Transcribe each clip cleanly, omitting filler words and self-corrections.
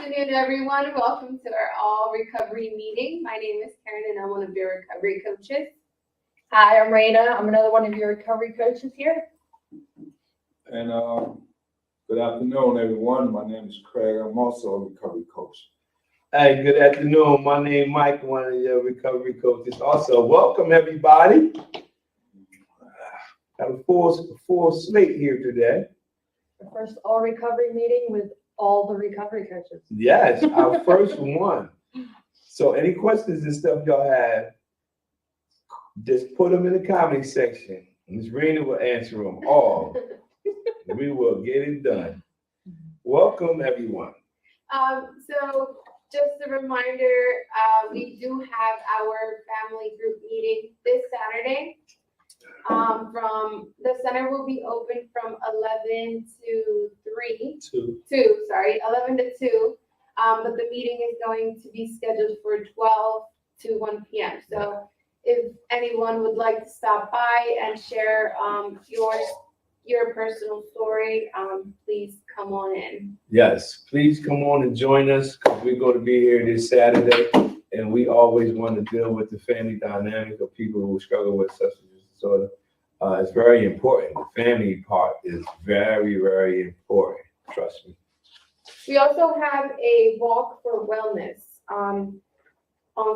afternoon, everyone. Welcome to our All Recovery meeting. My name is Karen, and I'm one of your recovery coaches. Hi, I'm Raina. I'm another one of your recovery coaches here. And good afternoon, everyone. My name is Craig. I'm also a recovery coach. Hey, good afternoon. My name is Mike, one of your recovery coaches. Also, welcome everybody. Got a full slate here today. The first all recovery meeting with all the recovery coaches. Yes, our first one. So any questions and stuff y'all have, just put them in the comment section. Ms. Raina will answer them all. We will get it done. Welcome, everyone. So just a reminder, we do have our family group meeting this Saturday. From the center will be open from 11 to 3. 11 to 2. But the meeting is going to be scheduled for 12 to 1 p.m. So if anyone would like to stop by and share your personal story, please come on in. Yes, please come on and join us because we're going to be here this Saturday, and we always want to deal with the family dynamic of people who struggle with substance use disorder. It's very important. The family part is very, very important. Trust me. We also have a walk for wellness on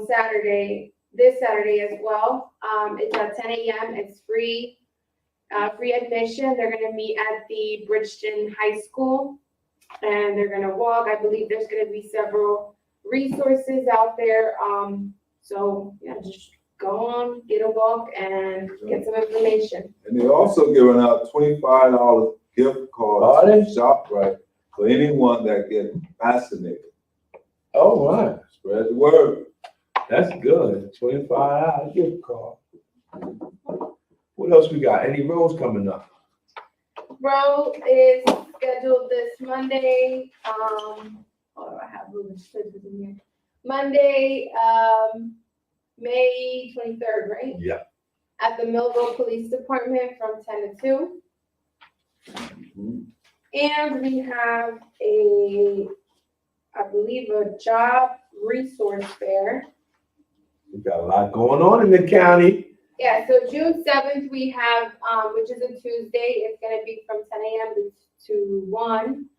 Saturday, this Saturday as well. It's at 10 a.m. It's free admission. They're going to meet at the Bridgeton High School, and they're going to walk. I believe there's going to be several resources out there. So yeah, just go on, get a walk, and get some information. And they're also giving out $25 gift cards to ShopRite for anyone that gets vaccinated. Oh, right. Spread the word. That's good. $25 gift card. What else we got? Any roles coming up? Row is scheduled this Monday. I have Ruben's scheduled in here. Monday, May 23rd, right? Yeah. At the Millville Police Department from 10 to 2. Mm-hmm. And we have I believe, a job resource fair. We got a lot going on in the county. Yeah, so June 7th, we have, which is a Tuesday. It's going to be from 10 a.m. to 1.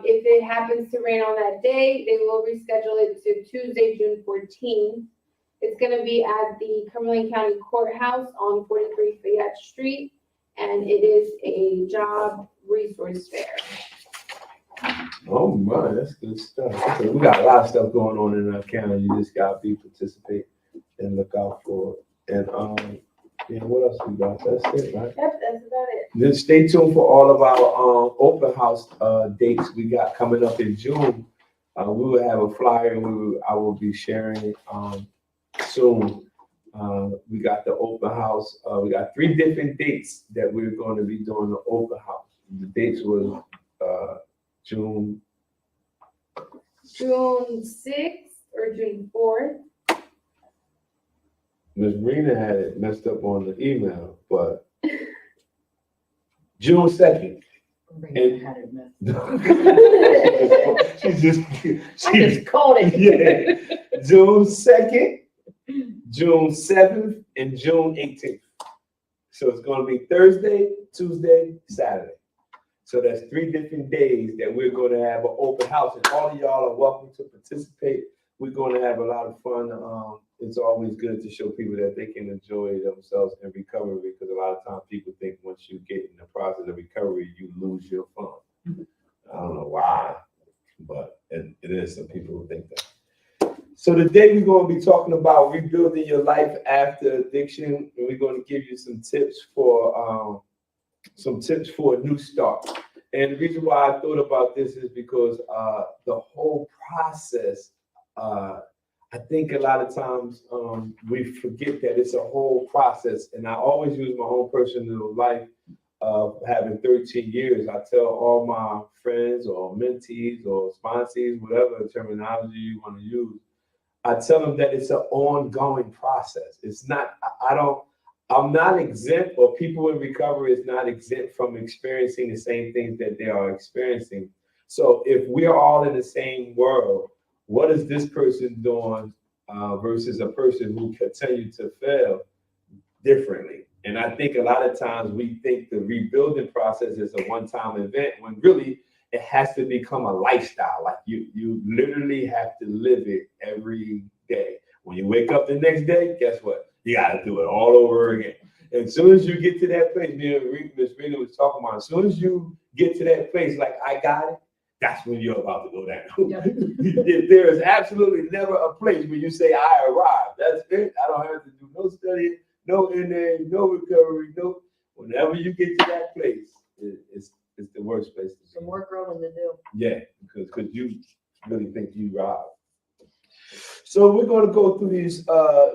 If it happens to rain on that day, they will reschedule it to Tuesday, June 14th. It's going to be at the Cumberland County Courthouse on 43 Fayette Street, and it is a job resource fair. Oh my, that's good stuff. Okay, we got a lot of stuff going on in our county. You just gotta participate and look out for it. And what else we got? That's it, right? Yep, that's about it. Then stay tuned for all of our open house dates we got coming up in June. We will have a flyer and I will be sharing it soon. We got the open house. We got 3 different dates that we're going to be doing the open house. The dates was June 6th or June 4th. Ms. Rena had it messed up on the email, but June 2nd. Rena had it messed up. I just called it. Yeah. June 2nd, June 7th, and June 18th. So it's going to be Thursday, Tuesday, Saturday. So that's 3 different days that we're going to have an open house, and all of y'all are welcome to participate. We're going to have a lot of fun. It's always good to show people that they can enjoy themselves in recovery, because a lot of times people think once you get in the process of recovery, you lose your fun. I don't know why, but it is some people who think that. So today we're going to be talking about rebuilding your life after addiction, and we're going to give you some tips for a new start. And the reason why I thought about this is because the whole process, I think a lot of times we forget that it's a whole process. And I always use my own personal life of having 13 years. I tell all my friends or mentees or sponsees, whatever terminology you want to use, I tell them that it's an ongoing process. It's not, I'm not exempt, or people in recovery is not exempt from experiencing the same things that they are experiencing. So if we're all in the same world, what is this person doing versus a person who continued to fail differently? And I think a lot of times we think the rebuilding process is a one-time event when really it has to become a lifestyle. Like you literally have to live it every day. When you wake up the next day, guess what? You got to do it all over again. And as soon as you get to that place, Miss Rita was talking about, as soon as you get to that place, like I got it, that's when you're about to go down. Yep. There is absolutely never a place where you say, I arrived. That's it. I don't have to do no studying, no in no recovery, no. Whenever you get to that place, it's the worst place to be. Some more growing to do. Yeah, because you really think you arrived. So we're going to go through these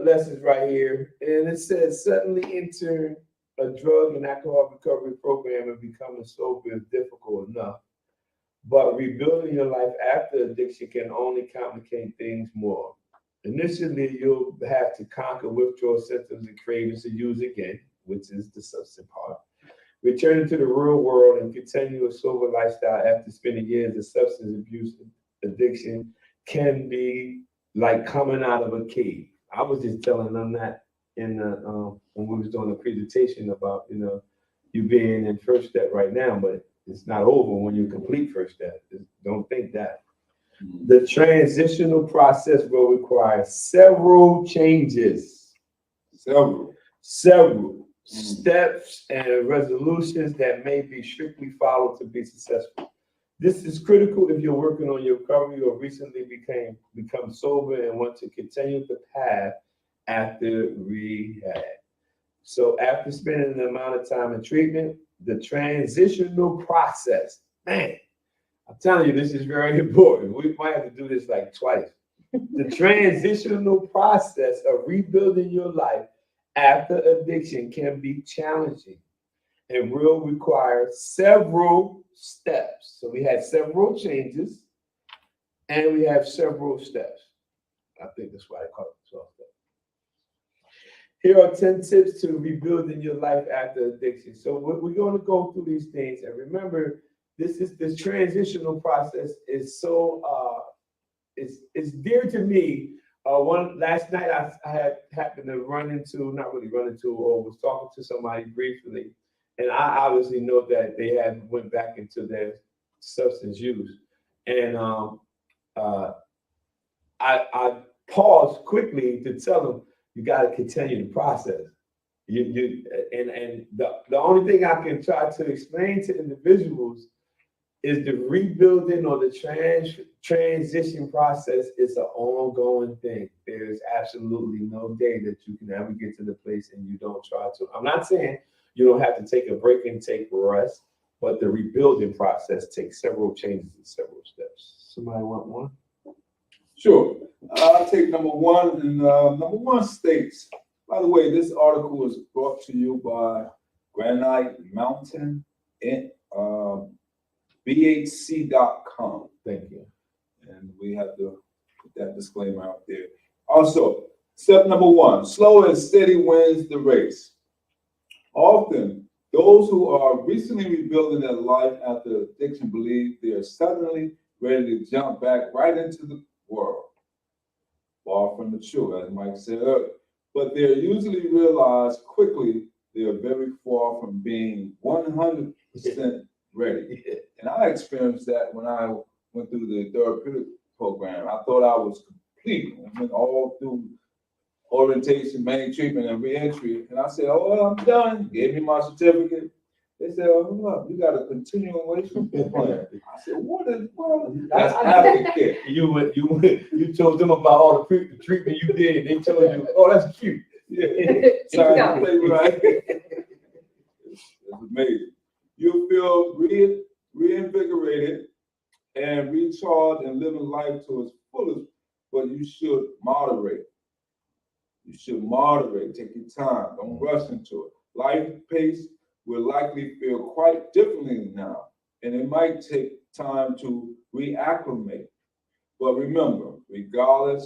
lessons right here. And it says, suddenly enter a drug and alcohol recovery program and becoming sober is difficult enough. But rebuilding your life after addiction can only complicate things more. Initially, you'll have to conquer withdrawal symptoms and cravings to use again, which is the substance part. Returning to the real world and continue a sober lifestyle after spending years of substance abuse addiction can be like coming out of a cave. I was just telling them that in the when we was doing a presentation about you being in first step right now, but it's not over when you complete first step. Don't think that. The transitional process will require several changes, several steps and resolutions that may be strictly followed to be successful. This is critical if you're working on your recovery or recently become sober and want to continue the path after rehab. So after spending an amount of time in treatment, the transitional process, man, I'm telling you, this is very important. We might have to do this like twice. The transitional process of rebuilding your life after addiction can be challenging and will require several steps. So we had several changes and we have several steps. I think that's why I call it 12 steps. Here are 10 tips to rebuilding your life after addiction. So we're going to go through these things, and remember, this transitional process is so it's dear to me. Last night I had happened to not really run into, or was talking to somebody briefly, and I obviously know that they had went back into their substance use, and I paused quickly to tell them, you got to continue the process. And the only thing I can try to explain to individuals is the rebuilding or the transition process is an ongoing thing. There's absolutely no day that you can ever get to the place and you don't try to. I'm not saying you don't have to take a break and take rest, but the rebuilding process takes several changes and several steps. Somebody want one? Sure. I'll take number one. And number one states, by the way, this article was brought to you by Granite Mountain and BHC.com. Thank you. And we have to put that disclaimer out there. Also, step number one, slow and steady wins the race. Often, those who are recently rebuilding their life after addiction believe they are suddenly ready to jump back right into the world. Far from the truth, as Mike said earlier. But they usually realize quickly they are very far from being 100% ready. And I experienced that when I went through the therapeutic program. I thought I was complete. I went all through orientation, main treatment, and reentry. And I said, oh, I'm done. Gave me my certificate. They said, oh, look, you got a continuation plan. I said, what is that's aftercare. You told them about all the treatment you did. They told you, oh, that's cute. Yeah. Sorry, right. It's amazing. You'll feel reinvigorated and recharged and living life to its fullest, but you should moderate. You should moderate. Take your time. Don't rush into it. Life pace will likely feel quite differently now, and it might take time to reacclimate. But remember, regarding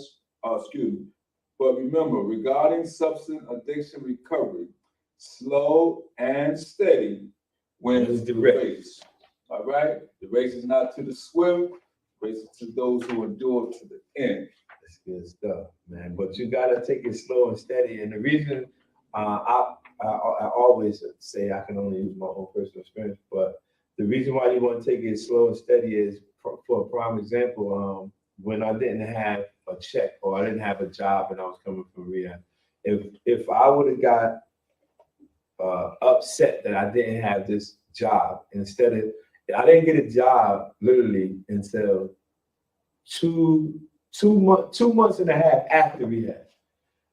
substance addiction recovery, slow and steady wins the race. All right? The race is not to the swift, the race is to those who endure to the end. That's good stuff, man. But you gotta take it slow and steady. And the reason I always say I can only use my own personal experience, but the reason why you want to take it slow and steady is for a prime example. When I didn't have a check or I didn't have a job and I was coming from rehab, if I would have got upset that I didn't have this job, I didn't get a job literally until two months and a half after rehab.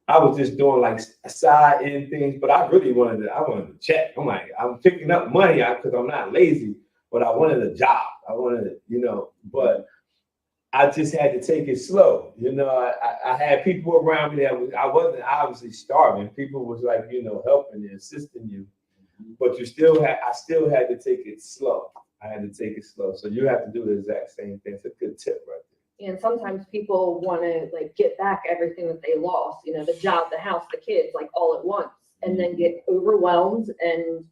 I was just doing like side end things, but I really wanted to check. I'm like, I'm picking up money because I'm not lazy, but I wanted a job. I wanted, but I just had to take it slow. I had people around me I wasn't obviously starving. People was like, helping and assisting you, but I still had to take it slow. I had to take it slow. So you have to do the exact same thing. It's a good tip right there. And sometimes people want to like get back everything that they lost, the job, the house, the kids, like all at once, and then get overwhelmed and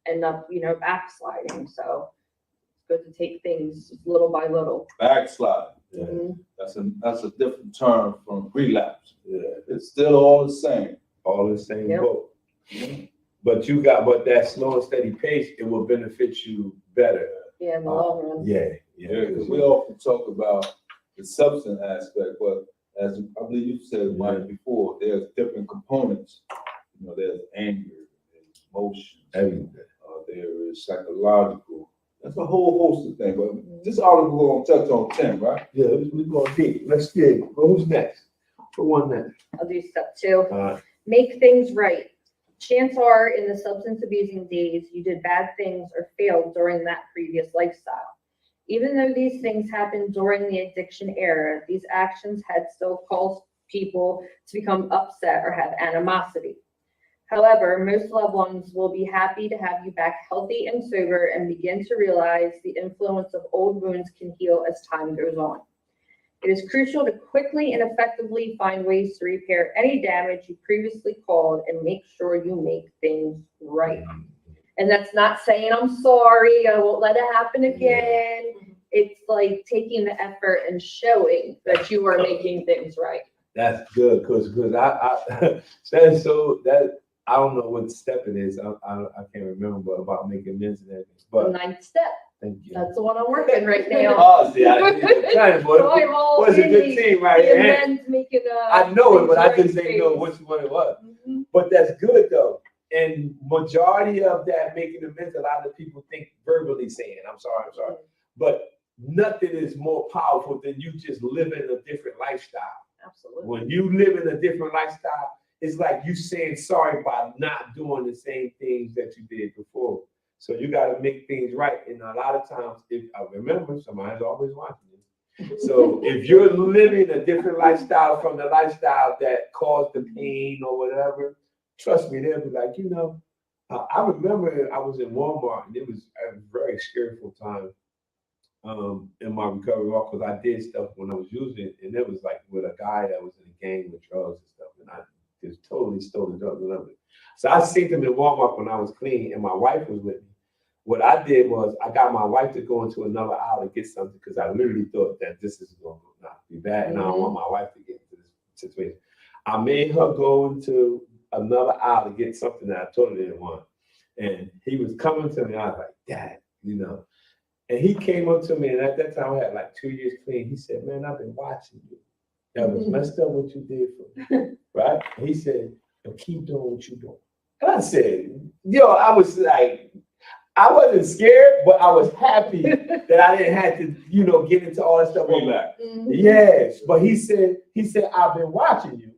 end up, backsliding. So it's good to take things little by little. Backslide. Yeah. Mm-hmm. That's a different term from relapse. Yeah. It's still all the same. All the same Yep. boat. But that slow and steady pace, it will benefit you better. Yeah, in the long run. Yeah, because we often talk about the substance aspect, but as I believe you said, Mike, before, there's different components. There's anger, there's emotions, Everything. there is psychological. That's a whole host of things. But this article we're going to touch on 10, right? Yeah, we're going deep. Let's get it. Who's next? Put one next. I'll do step 2. Make things right. Chances are in the substance abusing days, you did bad things or failed during that previous lifestyle. Even though these things happened during the addiction era, these actions had still caused people to become upset or have animosity. However, most loved ones will be happy to have you back healthy and sober and begin to realize the influence of old wounds can heal as time goes on. It is crucial to quickly and effectively find ways to repair any damage you previously caused and make sure you make things right. And that's not saying, I'm sorry, I won't let it happen again. It's like taking the effort and showing that you are making things right. That's good, because I don't know what step it is. I can't remember about making amends and everything. The But 9th step. thank you. That's the one I'm working right now. Oh, see, I did it. So I'm all What's a in good team right the here? amends, making I know it, but I just things didn't know right which one it was. phase. But that's good though. And majority of that making amends, a lot of people think verbally saying, I'm sorry. But nothing is more powerful than you just living a different lifestyle. Absolutely. When you live in a different lifestyle, it's like you saying sorry by not doing the same things that you did before. So you got to make things right. And a lot of times, if I remember, somebody's always watching you. So if you're living a different lifestyle from the lifestyle that caused the pain or whatever, trust me, they'll be like, I remember I was in Walmart and it was a very scareful time in my recovery walk because I did stuff when I was using it, and it was like with a guy that was in a gang with drugs and stuff, and I just totally stole the drugs and everything. So I seen them in Walmart when I was clean, and my wife was with me. What I did was I got my wife to go into another aisle to get something because I literally thought that this is going to not be bad, and I don't want my wife to get into this situation. I made her go into another aisle to get something that I totally didn't want, and he was coming to me. I was like, Dad, And he came up to me, and at that time I had like 2 years clean. He said, "Man, I've been watching you. That was messed up what you did for me." Right? And he said, "But keep doing what you're doing." And I said, I was like, I wasn't scared, but I was happy that I didn't have to, get into all that stuff. Relax. Yes. But he said, "I've been watching you,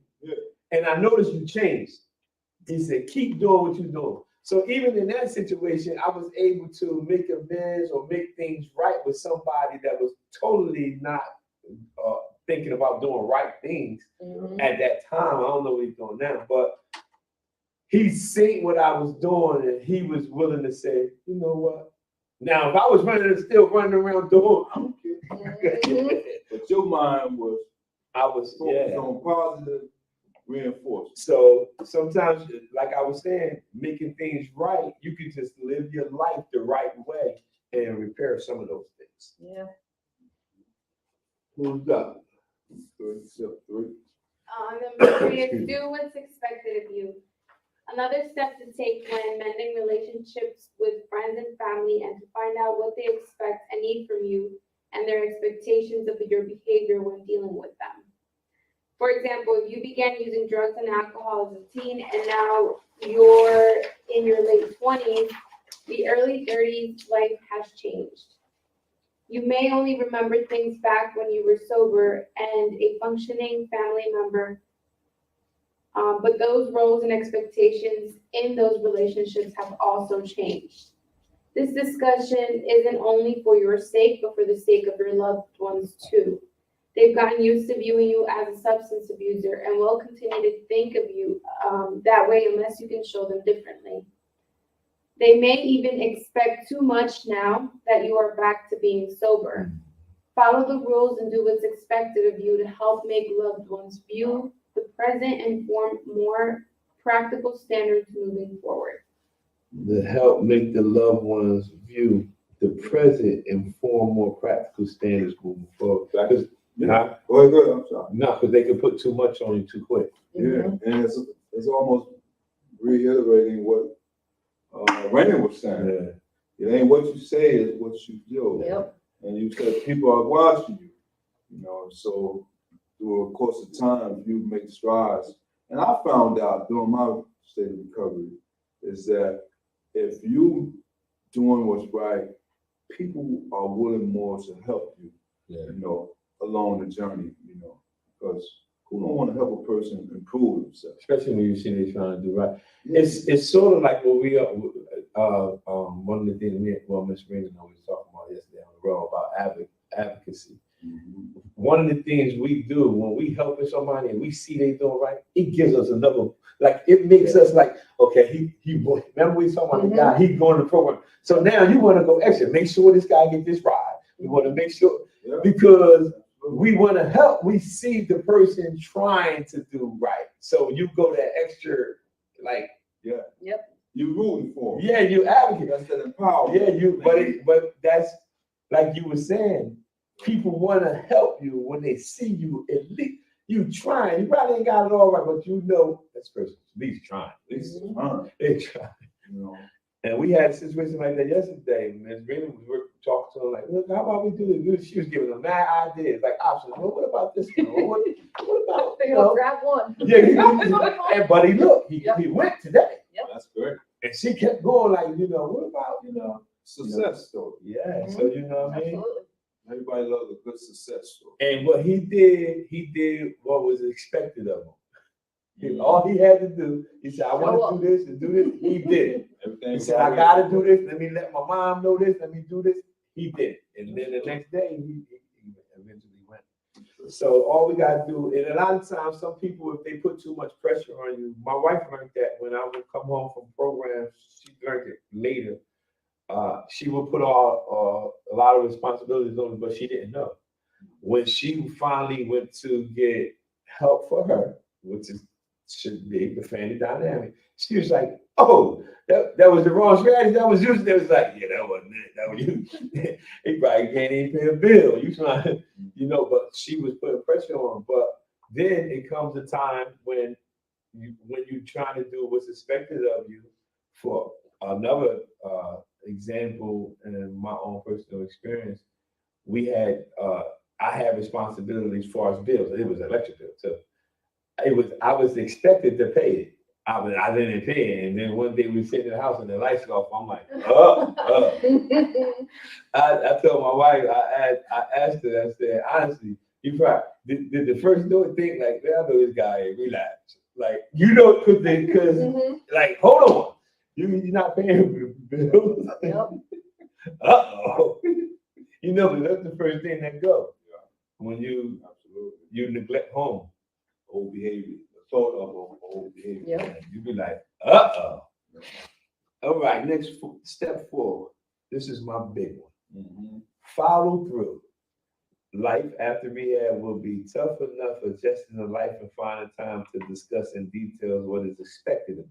and I noticed you changed." He said, "Keep doing what you're doing." So even in that situation, I was able to make amends or make things right with somebody that was totally not thinking about doing right things at that time. I don't know what he's doing now, but he seen what I was doing and he was willing to say, "You know what? Now, if I was still running around doing, I don't care." But your mind was focused on positive reinforcement. So sometimes, like I was saying, making things right, you can just live your life the right way and repair some of those things. Yeah. Who's up? Step three. Number 3 is do what's expected of you. Another step to take when mending relationships with friends and family, and to find out what they expect and need from you and their expectations of your behavior when dealing with them. For example, if you began using drugs and alcohol as a teen and now you're in your late 20s, the early 30s, life has changed. You may only remember things back when you were sober and a functioning family member, but those roles and expectations in those relationships have also changed. This discussion isn't only for your sake, but for the sake of your loved ones too. They've gotten used to viewing you as a substance abuser and will continue to think of you that way unless you can show them differently. They may even expect too much now that you are back to being sober. Follow the rules and do what's expected of you to help make loved ones view the present and form more practical standards moving forward. To help make the loved ones view the present and form more practical standards moving forward. Because Go ahead, I'm sorry. no, because they can put too much on you too quick. Yeah, and it's almost reiterating what Raymond was saying. Yeah. It ain't what you say, it's what you do. Yep. And you said people are watching you, so through a course of time, you make strides. And I found out during my state of recovery is that if you doing what's right, people are willing more to help you, along the journey, because who don't want to help a person improve themselves? Especially when you see they're trying to do right. It's sort of like what we are. One of the things Miss Raymond was talking about yesterday on the road about advocacy. Mm-hmm. One of the things we do when we helping somebody and we see they doing right, it gives us another, like it makes us like, okay, he remember we talking about the guy, he's going to the program. So now you want to go extra, make sure this guy get this ride. We want to make sure because we want to help. We see the person trying to do right. So you go that extra, like, You rooting for them. yeah, you advocate. That's that empowerment. Yeah, but that's like you were saying, people want to help you when they see you, at least you trying. You probably ain't got it all right, but this person at least trying. At least it's fun. They trying. And we had a situation like that yesterday. Ms. Green, we were talking to her like, look, how about we do this? She was giving them mad ideas, like options. Well, what about this? What about, Grab one. Yeah, and buddy, look, he went today. That's great. And she kept going like, what about, Success story. Yeah, so you know what I mean? Absolutely. Everybody loves a good success story. And what he did what was expected of him. All he had to do, he said, I want to do this and do this. He did it. He said, I got to do this. Let me let my mom know this. Let me do this. He did it. And then the next day, he eventually went. So all we got to do, and a lot of times, some people, if they put too much pressure on you, my wife learned that when I would come home from programs, she learned it later. She would put a lot of responsibilities on me, but she didn't know. When she finally went to get help for her, which should be the family dynamic, she was like, "Oh, that was the wrong strategy. That was you." They was like, "Yeah, that wasn't it. That was you." He probably can't even pay a bill. You trying, But she was putting pressure on him. But then it comes a time when you're trying to do what's expected of you. For another example in my own personal experience, I had responsibilities as far as bills. It was an electric bill too. I was expected to pay it. I didn't pay it, and then one day we sit in the house and the lights go off. I'm like, I told my wife, I asked her, I said, honestly, you probably did the first thing like, I know this guy, relax, like because like, hold on, you're not paying bills. But that's the first thing that goes when you neglect home. Old behavior, the thought of old behavior. You be like, All right, next step forward. This is my big one. Follow through. Life after rehab will be tough enough adjusting to life and finding time to discuss in details what is expected of you.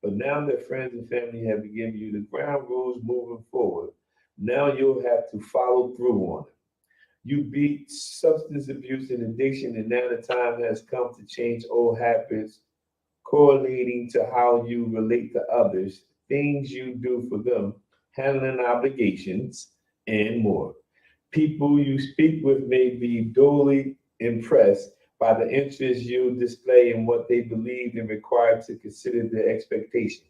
But now that friends and family have given you the ground rules moving forward, Now you'll have to follow through on it. You beat substance abuse and addiction, and now the time has come to change old habits, correlating to how you relate to others, things you do for them, handling obligations, and more. People you speak with may be duly impressed by the interest you display in what they believe and required to consider their expectation.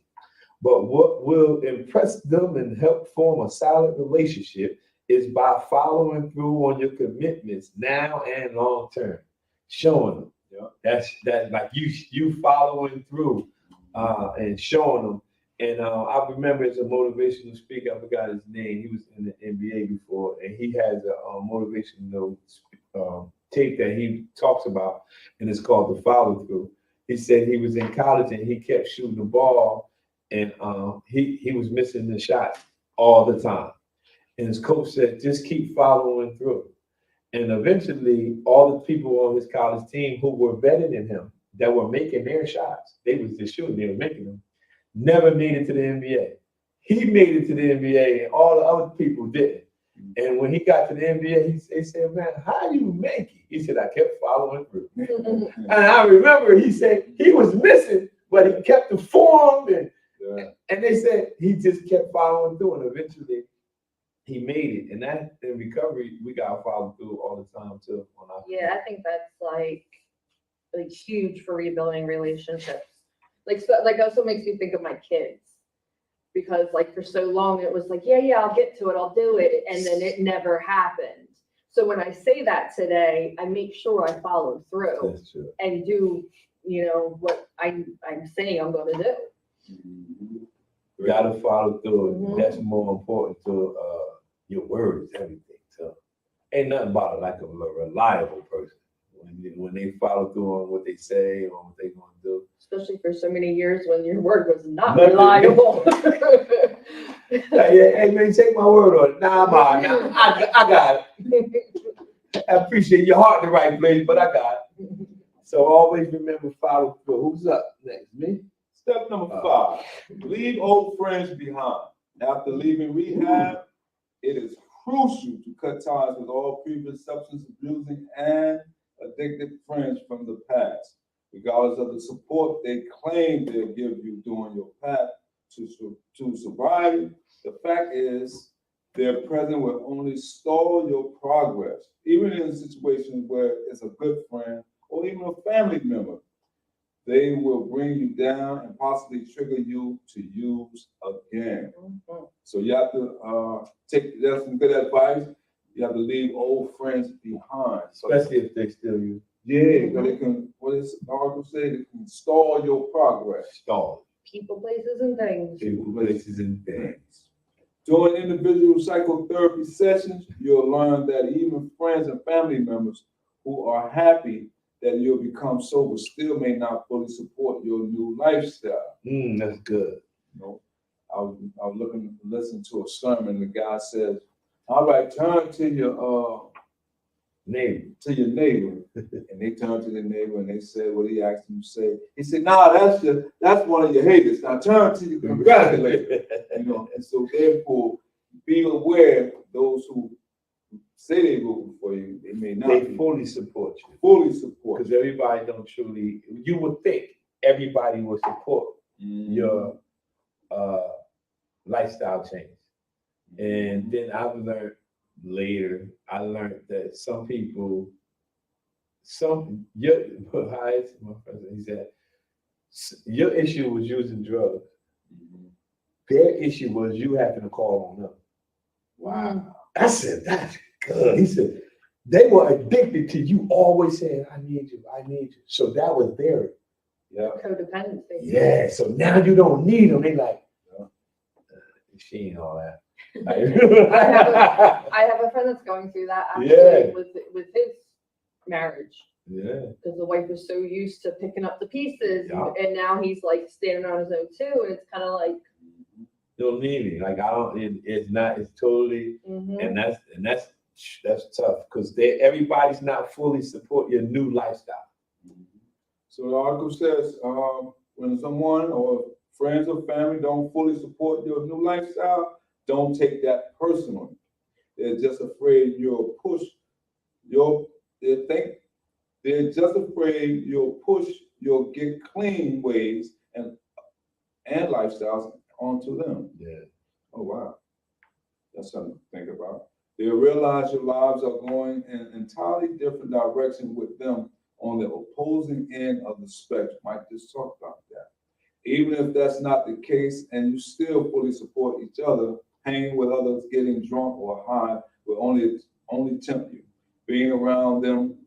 But what will impress them and help form a solid relationship is by following through on your commitments now and long term, showing them. Yeah. That's like you following through and showing them. And I remember as a motivational speaker, I forgot his name. He was in the NBA before, and he has a motivational tape that he talks about, and it's called the follow through. He said he was in college and he kept shooting the ball, and he was missing the shot all the time. And his coach said, just keep following through. And eventually, all the people on his college team who were better than him, that were making their shots, they was just shooting, they were making them, never made it to the NBA. He made it to the NBA, and all the other people didn't. And when he got to the NBA, he said, man, how do you make it? He said, I kept following through. And I remember he said he was missing, but he kept the form. And they said he just kept following through. And eventually he made it. And that in recovery, we got to follow through all the time too. Yeah, I think that's like huge for rebuilding relationships. Like also makes me think of my kids. Because like for so long it was like, yeah, I'll get to it, I'll do it. And then it never happened. So when I say that today, I make sure I follow through. That's true. And do, what I'm saying I'm going to do. You got to follow through. Mhm. That's more important to your words, everything. So ain't nothing about it like a reliable person. When they follow through on what they say or what they going to do. Especially for so many years when your word was not Nothing. reliable. Hey man, take my word on it. Nah, I got it. I appreciate your heart in the right place, but I got it. So always remember follow through. Who's up next? Me? Step number 5, leave old friends behind. After leaving rehab, it is crucial to cut ties with all previous substance abusing and addicted friends from the past, regardless of the support they claim they'll give you during your path to sobriety. The fact is, their presence will only stall your progress, even in situations where it's a good friend or even a family member. They will bring you down and possibly trigger you to use again. Mhm. So you have to that's some good advice. You have to leave old friends behind. So Especially if they still use. yeah, because they can, what does the article say? They can stall your progress. Stall. People, places, and things. People, places, and things. During individual psychotherapy sessions, you'll learn that even friends and family members who are happy that you'll become sober still may not fully support your new lifestyle. That's good. I was listening to a sermon. The guy says, all right, turn to your Neighbor. And they turned to the neighbor and they said what he asked them to say. He said, nah, that's one of your haters. Now turn to your congratulator. And so therefore, be aware those who say they vote for you, they may not They fully support you. fully support Because everybody don't truly, you would think everybody will support your lifestyle change. And then I've learned later, that some people, he said, your issue was using drugs. Their issue was you having to call on them. Wow. I said, that's good. He said, they were addicted to you always saying, I need you. So that was their Codependency. yeah. So now you don't need them. They like, she ain't all that. I have a friend that's going through that actually with his marriage. Yeah. Because the wife was so used to picking up the pieces, Yeah. and now he's like standing on his own too, and it's kind of like. Don't need me. Like I don't. It's not. It's totally. Mhm. And that's tough because everybody's not fully support your new lifestyle. So the article says, when someone or friends or family don't fully support your new lifestyle, don't take that personally. They're just afraid you'll push they're just afraid you'll push your get clean ways and lifestyles onto them. Yeah. Oh wow. That's something to think about. They'll realize your lives are going in an entirely different direction with them on the opposing end of the spectrum. Mike just talked about that. Even if that's not the case and you still fully support each other, hanging with others, getting drunk or high will only tempt you. Being around them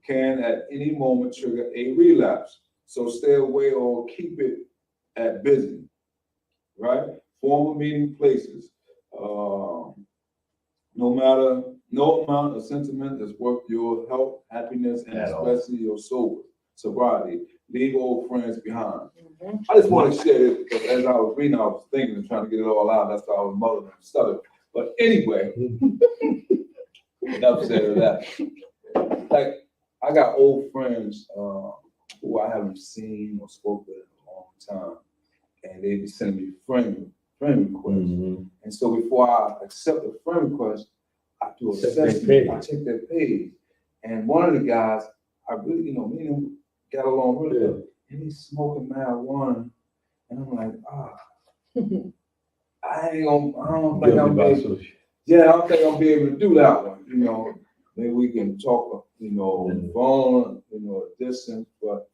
can at any moment trigger a relapse. So stay away or keep it at busy, right? Formal meeting places. No amount of sentiment is worth your health, happiness, and especially your sobriety. Leave old friends behind. I just want to share this because as I was reading, I was thinking and trying to get it all out. That's why I was muddling and stuttering. But anyway, enough said of that. Like, I got old friends who I haven't seen or spoken with in a long time, and they be sending me friend requests. And so before I accept a friend request, I do a assessment. I check their page, and one of the guys, I really, me and him got along really good, and he's smoking marijuana, and I'm like, I don't think I'm be able to do that one, Maybe we can talk, on the phone, distance, but,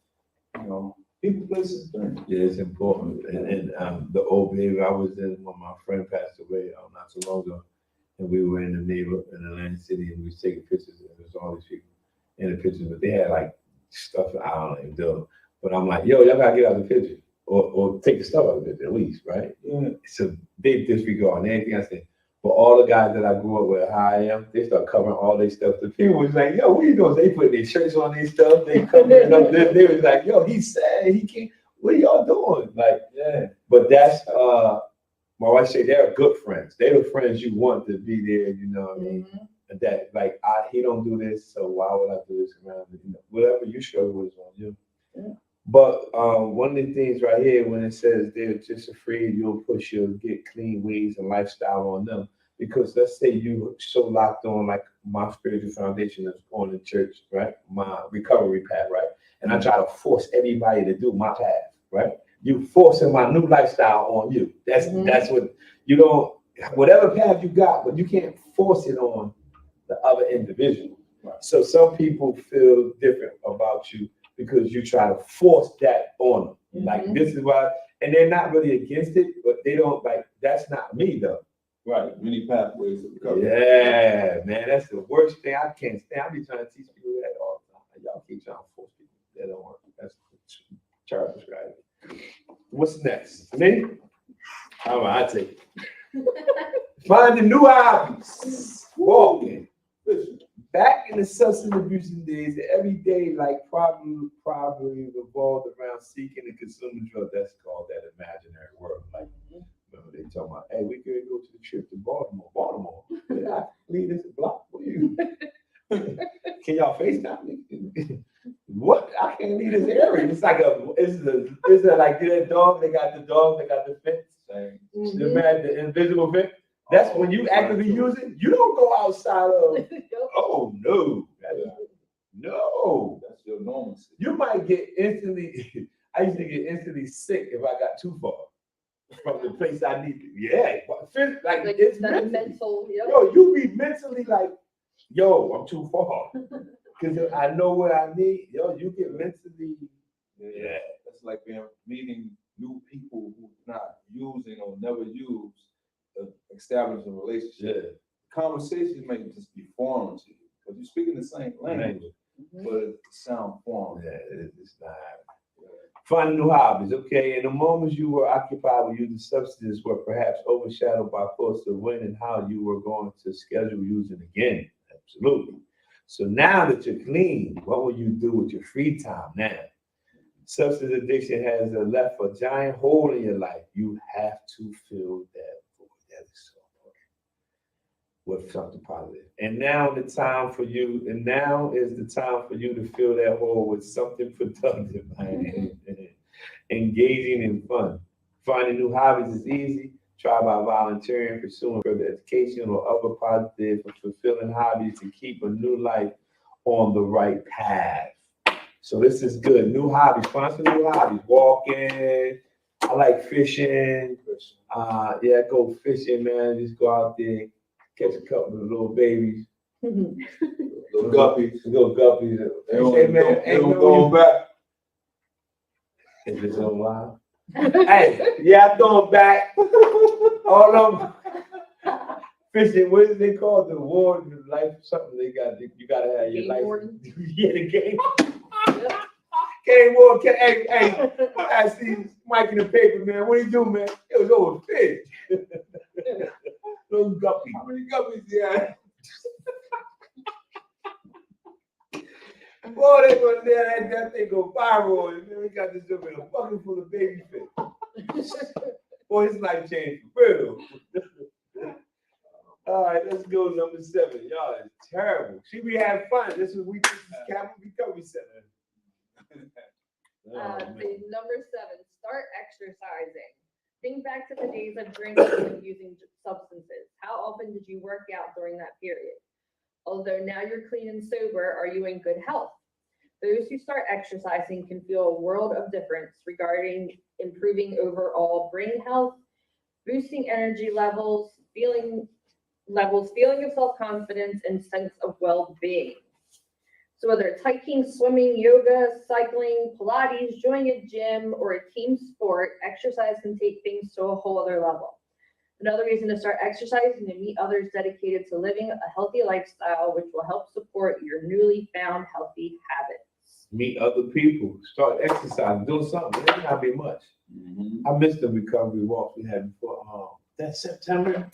people, places, things. Yeah, it's important. And the old baby I was in when my friend passed away not so long ago, and we were in Atlantic City, and we was taking pictures, and there was all these people in the pictures, but they had like stuff I don't know, but I'm like, yo, y'all gotta get out of the picture, or take the stuff out of the picture at least, right? Yeah. So they disregard anything I say. But all the guys that I grew up with, how I am, they start covering all their stuff. The people was like, yo, what are you doing? They put their shirts on their stuff. They covering up. They was like, yo, he's sad. He can't. What are y'all doing? Like, yeah. But that's, my wife said they're good friends. They're the friends you want to be there, you know what I mean? And that, like, he don't do this, so why would I do this around him? Whatever you struggle with is on you. Yeah. But one of the things right here, when it says they're just afraid you'll push your get clean ways and lifestyle on them, because let's say you so locked on, like my spiritual foundation is on the church, right? My recovery path, right? And I try to force everybody to do my path, right? You forcing my new lifestyle on you. That's what you don't. Whatever path you got, but you can't force it on the other individual. Right. So some people feel different about you because you try to force that on them. Like, this is why, and they're not really against it, but they don't like, that's not me though. Right, many pathways of recovery. Yeah, man, that's the worst thing. I can't stand. I be trying to teach people that all the time. Y'all keep trying to force people. That don't work. That's Charles described it. What's next? Me? All right, I take it. Finding new hobbies. Walking. Back in the substance abusing days, every day probably revolved around seeking and consuming drugs. That's called that imaginary world. Like, remember they talking about, hey, we could go to the trip to Baltimore. Baltimore. Yeah, I leave this block for you. Can y'all FaceTime me? What? I can't leave this area. It's like it's like that dog. They got the fence. The invisible fence. That's when you actively use it. You don't go outside of. Oh no, no. That's your normalcy. You might get instantly. I used to get instantly sick if I got too far from the place I need to. Yeah, like it's mental. Yo, you be mentally like, yo, I'm too far because I know what I need. Yo, you get mentally. Yeah, that's like meeting new people who's not using or never used. Establish a relationship. Yeah. Conversation may just be foreign to you because you're speaking the same language, but it sounds foreign. Yeah, it's not. Finding new hobbies, okay? In the moments you were occupied with using substances were perhaps overshadowed by thoughts of when and how you were going to schedule using again. Absolutely. So now that you're clean, what will you do with your free time now? Substance addiction has left a giant hole in your life. You have to fill that void. That is so important. With something positive. And now is the time for you to fill that hole with something productive, man. Engaging in fun. Finding new hobbies is easy. Try by volunteering, pursuing further education or other positive or fulfilling hobbies to keep a new life on the right path. So this is good. New hobbies, sponsor new hobbies. Walking. I like fishing. Yeah, go fishing, man. Just go out there, catch a couple of little babies. Little guppies. Little guppies. They don't, Hey, man, they ain't don't no go back. Is it so wild? Hey, yeah, I throw them back. All of them. Fishing, what is they called? The ward, the life, something they got. You gotta have your Game life. warden? Yeah, the game. Game warden. Hey, I see Mike in the paper, man. What do you do, man? It was over fish. Little guppy. How many guppies you had? Boy, they go there, that thing go viral, and then we got this up in a bucket full of baby fish. Boy, his life changed for real. All right, let's go to number 7. Y'all is terrible. See, we have fun. This is Capital Recovery Center. Oh, man. Number 7, start exercising. Think back to the days of drinking and using substances. How often did you work out during that period? Although now you're clean and sober, are you in good health? Those who start exercising can feel a world of difference regarding improving overall brain health, boosting energy levels, feeling of self-confidence, and sense of well-being. So whether it's hiking, swimming, yoga, cycling, Pilates, joining a gym, or a team sport, exercise can take things to a whole other level. Another reason to start exercising is to meet others dedicated to living a healthy lifestyle, which will help support your newly found healthy habits. Meet other people, start exercising, doing something. It doesn't have to be much. I missed the recovery walks we had before. That September,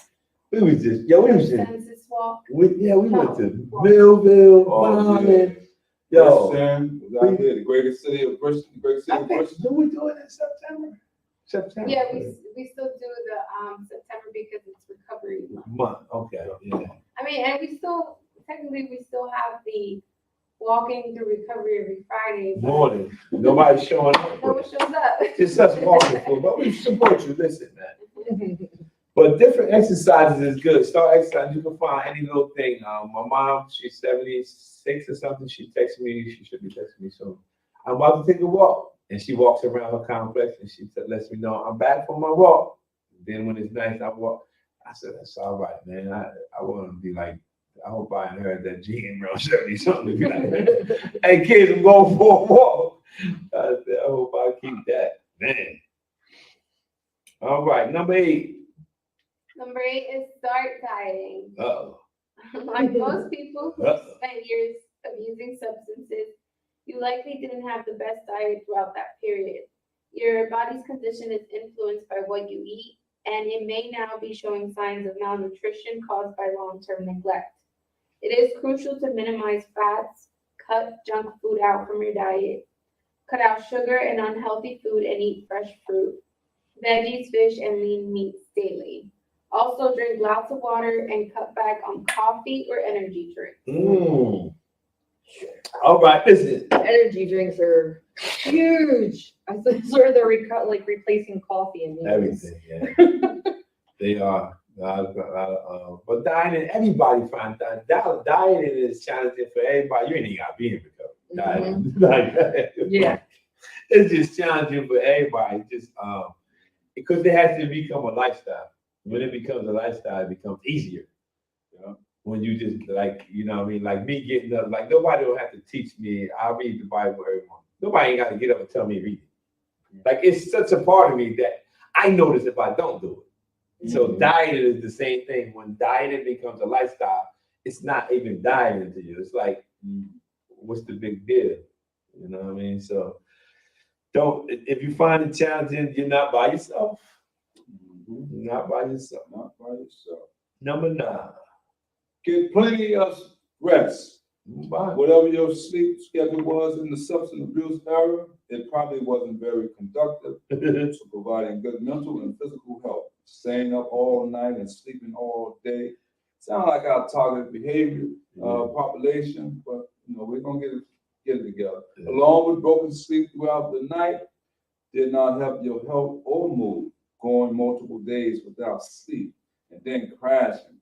we was just. Census walk. We went to Millville, Bonnet. Yo, Sam was out there, the greatest city of Bristol, the great city I of think, Bristol. do we do it in September? September. Yeah, we still do the September because it's recovery month. Month, okay, yeah. I mean, and we still have the walking through recovery every Friday. but Morning, nobody's showing up. No one shows up. Just us walking for, but we support you, listen, man. But different exercises is good. Start exercising. You can find any little thing. My mom, she's 76 or something. She texted me. She should be texting me soon. I'm about to take a walk, and she walks around her complex, and she lets me know I'm back from my walk. Then when it's nice, I walk. I said, that's all right, man. I want to be like, I hope I ain't heard that G around 70 something to be like, hey kids, I'm going for a walk. I said, I hope I keep that, man. All right, number 8. Number 8 is start dieting. Uh-oh. Like most people who Uh-oh. spent years abusing substances, you likely didn't have the best diet throughout that period. Your body's condition is influenced by what you eat, and it may now be showing signs of malnutrition caused by long-term neglect. It is crucial to minimize fats, cut junk food out from your diet, cut out sugar and unhealthy food, and eat fresh fruit, veggies, fish, and lean meats daily. Also, drink lots of water and cut back on coffee or energy drinks. All right, listen. Energy drinks are huge. I swear they're replacing coffee and Everything, yeah. They are. But dieting, everybody finds that. Dieting is challenging for everybody. You ain't even got to be in recovery. Dieting. Yeah. It's just challenging for everybody. Just because it has to become a lifestyle. When it becomes a lifestyle, it becomes easier. You know? When you just you know what I mean? Like me getting up, like nobody will have to teach me. I read the Bible every morning. Nobody ain't got to get up and tell me to read it. Like it's such a part of me that I notice if I don't do it. So dieting is the same thing. When dieting becomes a lifestyle, it's not even dieting to you. It's like, what's the big deal? You know what I mean? So if you find it challenging, you're not by yourself. Not by yourself. Not by yourself. Number 9. Get plenty of rest. Bye. Whatever your sleep schedule was in the substance abuse era, it probably wasn't very conductive to providing good mental and physical health. Staying up all night and sleeping all day sound like our target behavior population, but we're gonna get it together. Along with broken sleep throughout the night, did not help your health or mood. going multiple days without sleep, and then crashing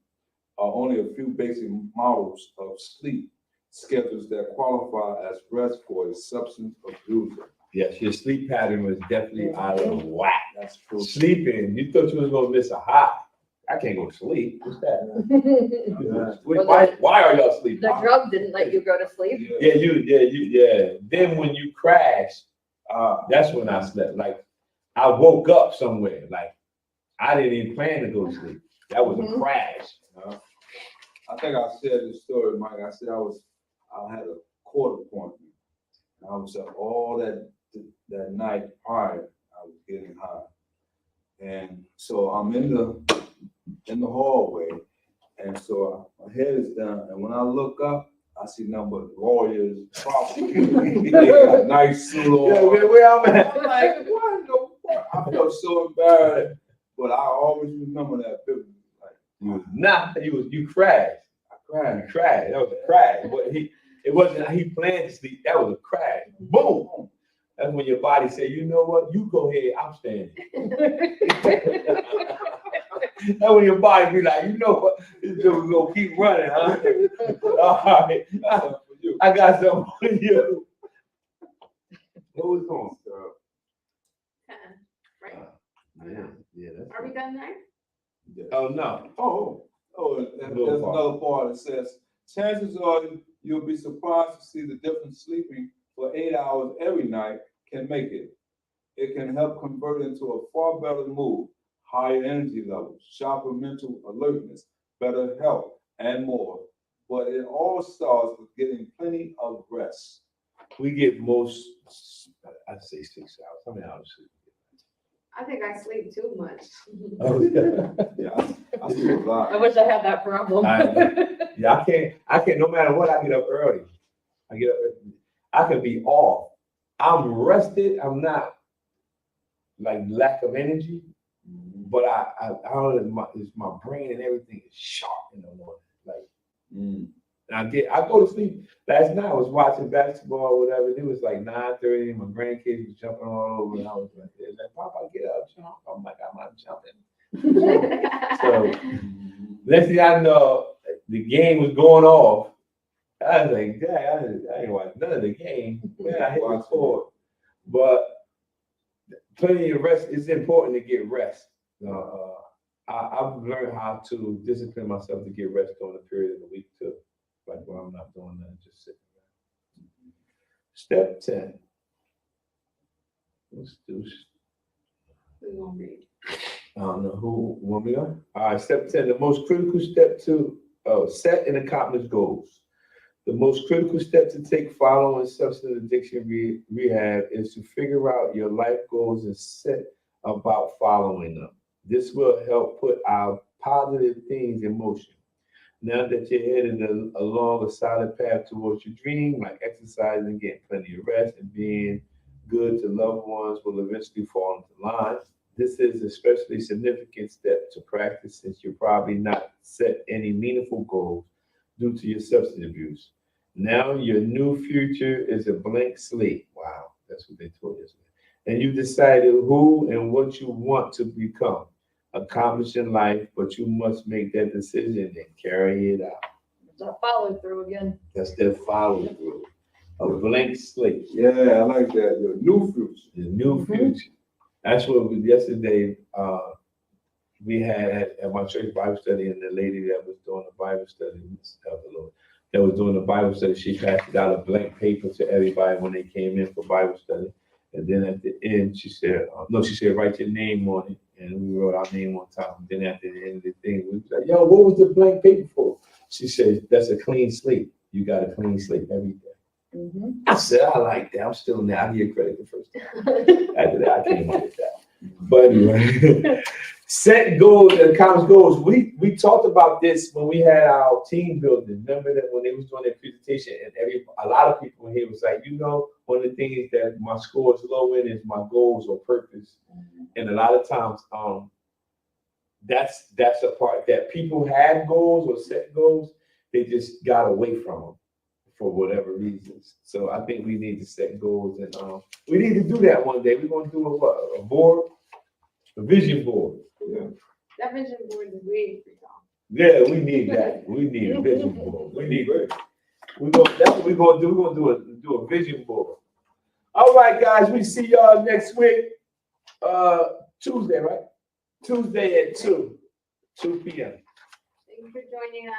are only a few basic models of sleep schedules that qualify as rest for a substance abuser. Yes, your sleep pattern was definitely out of whack. That's true. Sleeping, you thought you was gonna miss a high. I can't go to sleep. What's that? Yeah. Wait, why are y'all sleeping? The drug didn't let you go to sleep. Yeah. Then when you crashed, that's when I slept. Like I woke up somewhere. Like I didn't even plan to go to sleep. That was a crash. I think I said this story, Mike. I said I had a court appointment. And I was up all that night prior. I was getting high. And so I'm in the hallway. And so my head is down. And when I look up, I see nothing but lawyers, prosecutors, nice suit on. Yeah, where I'm at. I'm like, what in the fuck? I felt so embarrassed. But I always remember that vividly. Like, You crashed. I cried. You crashed. That was a crash. But it wasn't he planned to sleep. That was a crash. Boom. That's when your body said, you know what? You go ahead. I'm standing. That's when your body be like, you know what? This dude gonna keep running, huh? All right. I got something for you. What was on? Right? Yeah. Are we done there? Yeah. Oh no. There's another part that says, chances are you'll be surprised to see the difference sleeping for 8 hours every night can make it. It can help convert into a far better mood, higher energy levels, sharper mental alertness, better health, and more. But it all starts with getting plenty of rest. We get most, I'd say 6 hours. How many hours sleep? I think I sleep too much. Oh, yeah. Yeah, I sleep a lot. I wish I had that problem. I can't, no matter what, I get up early. I can be off. I'm rested. I'm not like lack of energy, but I don't know, my brain and everything is sharp in the morning. Like, and I go to sleep. Last night I was watching basketball or whatever. It was like 9:30. My grandkids was jumping all over, and I was like, Papa, get up, jump. I'm like, I'm not jumping. So next thing I know, the game was going off. I was like, Dad, I ain't watching none of the game. Man, I hit record. But plenty of rest. It's important to get rest. I've learned how to discipline myself to get rest during the period of the week too. Like when I'm not doing that, just sitting around. Step 10. Let's do. We won't read. I don't know who want me on. All right, step 10. The most critical step to set and accomplish goals. The most critical step to take following substance addiction rehab is to figure out your life goals and set about following them. This will help put our positive things in motion. Now that you're headed along a solid path towards your dream, like exercising, getting plenty of rest, and being good to loved ones will eventually fall into line. This is an especially significant step to practice since you're probably not set any meaningful goals due to your substance abuse. Now your new future is a blank slate. Wow, that's what they told us. And you decided who and what you want to become, accomplish in life, but you must make that decision and carry it out. It's a follow through again. That's their follow through. A blank slate. Yeah, I like that. Your new future. The new future. That's what yesterday we had at my church Bible study, and the lady that was doing the Bible study, that was doing the Bible study, she passed out a blank paper to everybody when they came in for Bible study. And then at the end, she said, write your name on it. And we wrote our name on top. And then at the end of the thing, we was like, yo, what was the blank paper for? She said, that's a clean slate. You got a clean slate every day. I said, I like that. I'm still in there. I give credit the first time. After that, I came up with that. But anyway, set goals and accomplish goals. We talked about this when we had our team building. Remember that when they was doing their presentation, and a lot of people here was like, one of the things that my score is low in is my goals or purpose. And a lot of times, that's a part that people had goals or set goals, they just got away from them for whatever reasons. So I think we need to set goals, and we need to do that one day. We're going to do a board. A vision board. Yeah. That vision board is waiting for y'all. Yeah, we need that. We need a vision board. We need it. That's what we're gonna do. We're gonna do a vision board. All right, guys, we see y'all next week. Tuesday, right? Tuesday at 2 p.m. Thank you for joining us.